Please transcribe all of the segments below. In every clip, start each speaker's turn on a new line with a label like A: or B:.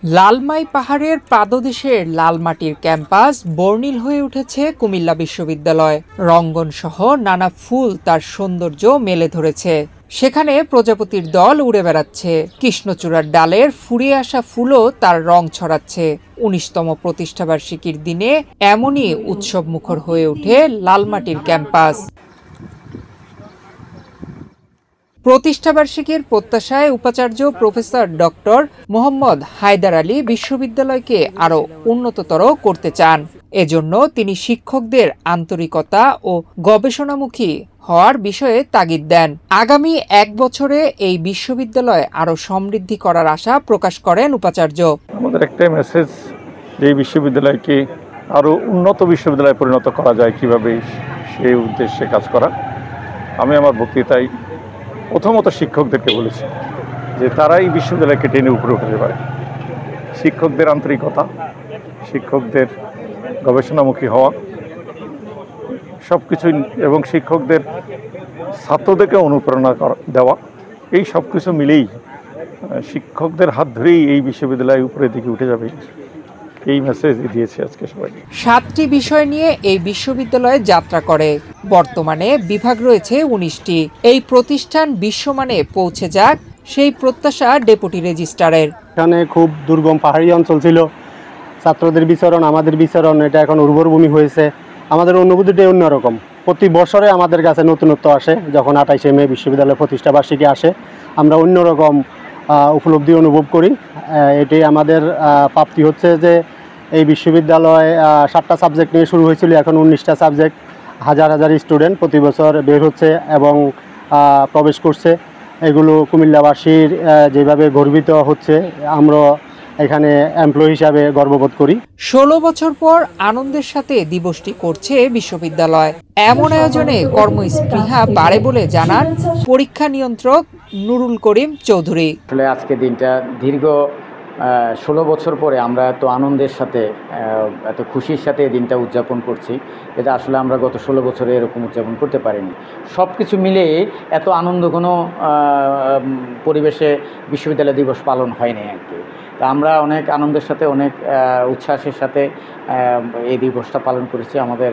A: লালমাই পাহাড়ের পাদদেশের লাল মাটির ক্যাম্পাস বর্ণিল হয়ে উঠেছে কুমিল্লা বিশ্ববিদ্যালয়। রঙ্গন সহ নানা ফুল তার সৌন্দর্য মেলে ধরেছে। সেখানে প্রজাপতির দল উড়ে বেড়াচ্ছে, কৃষ্ণচূড়ার ডালের ফুরিয়ে আসা ফুলও তার রং ছড়াচ্ছে। ১৯তম প্রতিষ্ঠাবার্ষিকীর দিনে এমনই উৎসব মুখর হয়ে ওঠে লালমাটির ক্যাম্পাস। প্রতিষ্ঠাবার্ষিকীর প্রত্যাশায় উপাচার্য প্রফেসর ডক্টর মোহাম্মদ হায়দার আলী বিশ্ববিদ্যালয়কে আরও উন্নততর করতে চান। এজন্য তিনি শিক্ষকদের আন্তরিকতা ও গবেষণামুখী হওয়ার বিষয়ে তাগিদ দেন। আগামী ১ বছরে এই বিশ্ববিদ্যালয় আরও সমৃদ্ধি করার আশা প্রকাশ করেন উপাচার্য।
B: আমাদের একটা মেসেজ, এই বিশ্ববিদ্যালয়কে আরও উন্নত বিশ্ববিদ্যালয়ে পরিণত করা যায় কিভাবে, সেই উদ্দেশ্যে কাজ করা। আমি আমার বক্তৃতায় প্রথমত শিক্ষকদেরকে বলেছি যে তারা এই বিশ্ববিদ্যালয়কে টেনে উপরে উঠতে পারে। শিক্ষকদের আন্তরিকতা, শিক্ষকদের গবেষণামুখী হওয়া, সব কিছুই, এবং শিক্ষকদের ছাত্রদেরকে অনুপ্রেরণা দেওয়া, এই সব কিছু মিলেই শিক্ষকদের হাত ধরেই এই বিশ্ববিদ্যালয় উপরের দিকে উঠে যাবে, এই মেসেজ দিয়েছে আজকে সবাই।
A: ৭টি বিষয় নিয়ে এই বিশ্ববিদ্যালয়ে যাত্রা করে। বর্তমানে বিভাগ রয়েছে ১৯টি। এই প্রতিষ্ঠান বিশ্বমানে পৌঁছে যাক, সেই প্রত্যাশা ডেপুটি রেজিস্ট্রারের।
C: এখানে খুব দুর্গম পাহাড়ি অঞ্চল ছিল, ছাত্রদের বিচরণ, আমাদের বিচরণ, এটা এখন উর্বর ভূমি হয়েছে। আমাদের অনুভূতিটা অন্যরকম। প্রতি বছরে আমাদের কাছে নতুনত্ব আসে। যখন ২৮শে মে বিশ্ববিদ্যালয় প্রতিষ্ঠা বার্ষিকী আসে, আমরা অন্যরকম উপলব্ধি অনুভব করি। এটাই আমাদের প্রাপ্তি হচ্ছে যে এই বিশ্ববিদ্যালয় ৭টা সাবজেক্ট নিয়ে শুরু হয়েছিল, এখন ১৯টা সাবজেক্ট। হাজার হাজার স্টুডেন্ট প্রতি বছর বের হচ্ছে এবং প্রবেশ করছে। এগুলো কুমিল্লাবাসীর যেভাবে গর্বিত হচ্ছে, আমরা এখানে এমপ্লয়ি হিসাবে গর্ববোধ করি।
A: ১৬ বছর পর আনন্দের সাথে দিবসটি করছে বিশ্ববিদ্যালয়। এমন আয়োজনে কর্মস্পৃহা বাড়ে বলে জানান পরীক্ষা নিয়ন্ত্রক নুরুল করিম চৌধুরী।
D: আসলে আজকে দিনটা দীর্ঘ ১৬ বছর পরে আমরা এত আনন্দের সাথে, এত খুশির সাথে এই দিনটা উদযাপন করছি। এটা আসলে আমরা গত ১৬ বছরে এরকম উদযাপন করতে পারিনি। সব কিছু মিলিয়ে এত আনন্দঘন পরিবেশে বিশ্ববিদ্যালয় দিবস পালন হয়নি আর কি। তা আমরা অনেক আনন্দের সাথে, অনেক উচ্ছ্বাসের সাথে এই দিবসটা পালন করেছি। আমাদের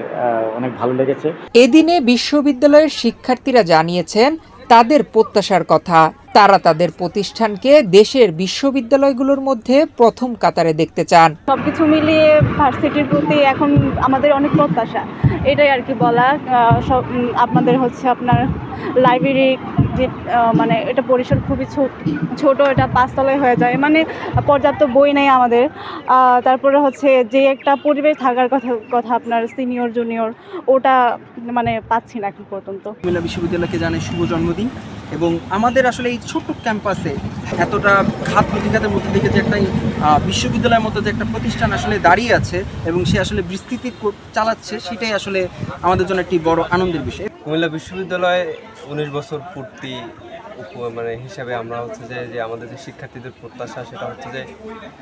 D: অনেক ভালো লেগেছে।
A: এদিনে বিশ্ববিদ্যালয়ের শিক্ষার্থীরা জানিয়েছেন তাদের প্রত্যাশার কথা। তারা তাদের প্রতিষ্ঠানকে দেশের বিশ্ববিদ্যালয়গুলোর মধ্যে প্রথম কাতারে দেখতে চান।
E: সবকিছু মিলিয়ে ভার্সিটির প্রতি এখন আমাদের অনেক প্রত্যাশা, এটাই আর কি বলা। সব আপনাদের হচ্ছে আপনার লাইব্রেরি যে মানে এটা পরিসর খুবই ছোট, এটা ৫ তলায় হয়ে যায়, মানে পর্যাপ্ত বই নেই আমাদের। তারপরে হচ্ছে যে একটা পরিবেশ থাকার কথা আপনার সিনিয়র জুনিয়র, ওটা মানে পাচ্ছি না এখন পর্যন্ত।
F: কুমিল্লা বিশ্ববিদ্যালয়কে জানাই শুভ জন্মদিন। এবং আমাদের আসলে এই ছোট্ট ক্যাম্পাসে এতটা ঘাত প্রতিঘাতের মধ্যে থেকে যে একটা বিশ্ববিদ্যালয়ের মতো যে একটা প্রতিষ্ঠান আসলে দাঁড়িয়ে আছে এবং সে আসলে বিস্তৃতি চালাচ্ছে, সেটাই আসলে আমাদের জন্য একটি বড় আনন্দের বিষয়।
G: কুমিল্লা বিশ্ববিদ্যালয়ে ১৯ বছর পূর্তি হিসাবে আমরা হচ্ছে যে আমাদের যে শিক্ষার্থীদের প্রত্যাশা, সেটা হচ্ছে যে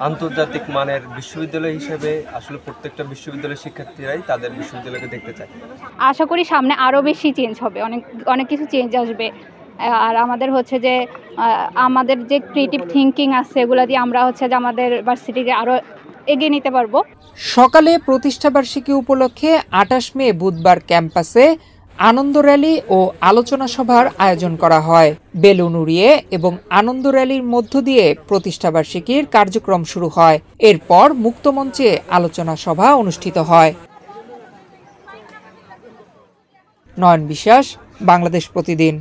G: আন্তর্জাতিক মানের বিশ্ববিদ্যালয় হিসেবে আসলে প্রত্যেকটা বিশ্ববিদ্যালয়ের শিক্ষার্থীরাই তাদের বিশ্ববিদ্যালয়কে দেখতে চায়।
H: আশা করি সামনে আরও বেশি চেঞ্জ হবে, অনেক কিছু চেঞ্জ আসবে। আর আমাদের হচ্ছে যে আমাদের যে ক্রিয়েটিভ থিঙ্কিং আছে, এগুলো দিয়ে আমরা হচ্ছে যে আমাদের ভার্সিটিকে আরও এগিয়ে নিতে পারবো।
A: সকালে প্রতিষ্ঠাবার্ষিকী উপলক্ষে ২৮ মে বুধবার ক্যাম্পাসে আনন্দ র্যালি ও আলোচনা সভার আয়োজন করা হয়। বেলুন উড়িয়ে এবং আনন্দ র্যালির মধ্য দিয়ে প্রতিষ্ঠাবার্ষিকীর কার্যক্রম শুরু হয়। এরপর মুক্তমঞ্চে আলোচনা সভা অনুষ্ঠিত হয়। নয়ন বিশ্বাস, বাংলাদেশ প্রতিদিন।